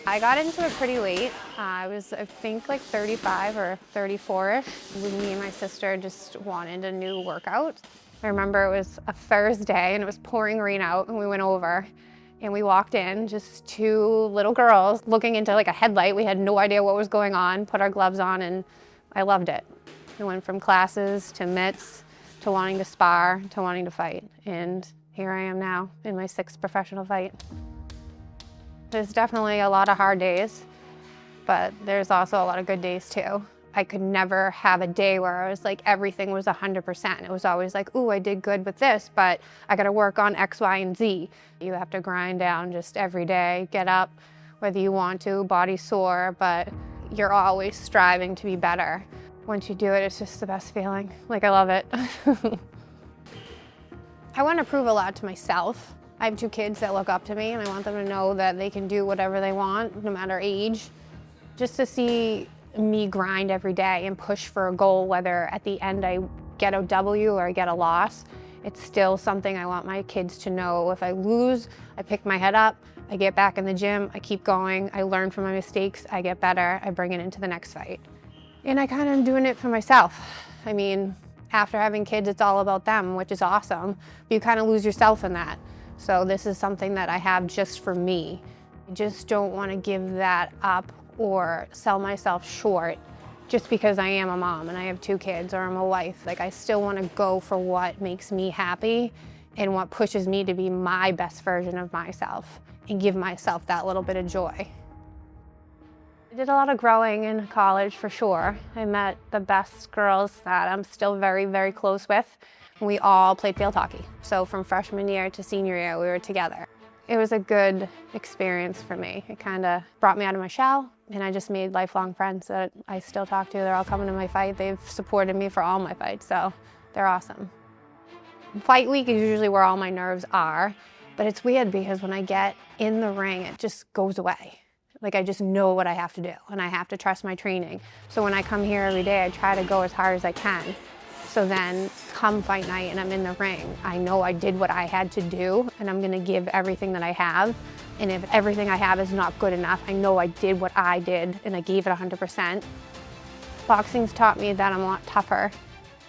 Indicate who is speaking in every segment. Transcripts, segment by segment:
Speaker 1: I got into it pretty late. I was, I think, like 35 or 34-ish. Me and my sister just wanted a new workout. I remember it was a Thursday and it was pouring rain out, and we went over and we walked in, just two little girls looking into like a headlight. We had no idea what was going on, put our gloves on, and I loved it. We went from classes to mitts to wanting to spar to wanting to fight. And here I am now in my 6th professional fight. There's definitely a lot of hard days, but there's also a lot of good days too. I could never have a day where I was like, everything was 100%. It was always like, ooh, I did good with this, but I gotta work on X, Y, and Z. You have to grind down just every day, get up, whether you want to, body sore, but you're always striving to be better. Once you do it, it's just the best feeling. Like, I love it. I want to prove a lot to myself. I have 2 kids that look up to me, and I want them to know that they can do whatever they want, no matter age. Just to see me grind every day and push for a goal, whether at the end I get a W or I get a loss, it's still something I want my kids to know. If I lose, I pick my head up, I get back in the gym, I keep going, I learn from my mistakes, I get better, I bring it into the next fight. And I kind of am doing it for myself. I mean, after having kids, it's all about them, which is awesome. But you kind of lose yourself in that. So this is something that I have just for me. I just don't want to give that up or sell myself short just because I am a mom and I have 2 kids or I'm a wife. Like, I still want to go for what makes me happy and what pushes me to be my best version of myself and give myself that little bit of joy. I did a lot of growing in college for sure. I met the best girls that I'm still very, very close with. We all played field hockey. So from freshman year to senior year, we were together. It was a good experience for me. It kind of brought me out of my shell, and I just made lifelong friends that I still talk to. They're all coming to my fight. They've supported me for all my fights, so they're awesome. Fight week is usually where all my nerves are, but it's weird because when I get in the ring, it just goes away. Like, I just know what I have to do, and I have to trust my training. So when I come here every day, I try to go as hard as I can. So then come fight night and I'm in the ring, I know I did what I had to do, and I'm gonna give everything that I have. And if everything I have is not good enough, I know I did what I did and I gave it 100%. Boxing's taught me that I'm a lot tougher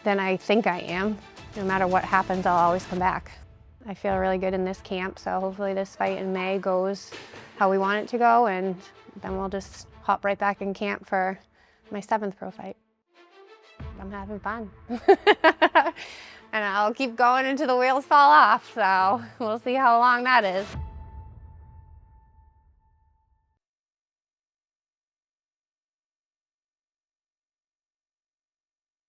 Speaker 1: than I think I am. No matter what happens, I'll always come back. I feel really good in this camp, so hopefully this fight in May goes how we want it to go, and then we'll just hop right back in camp for my 7th pro fight. I'm having fun. And I'll keep going until the wheels fall off, so we'll see how long that is.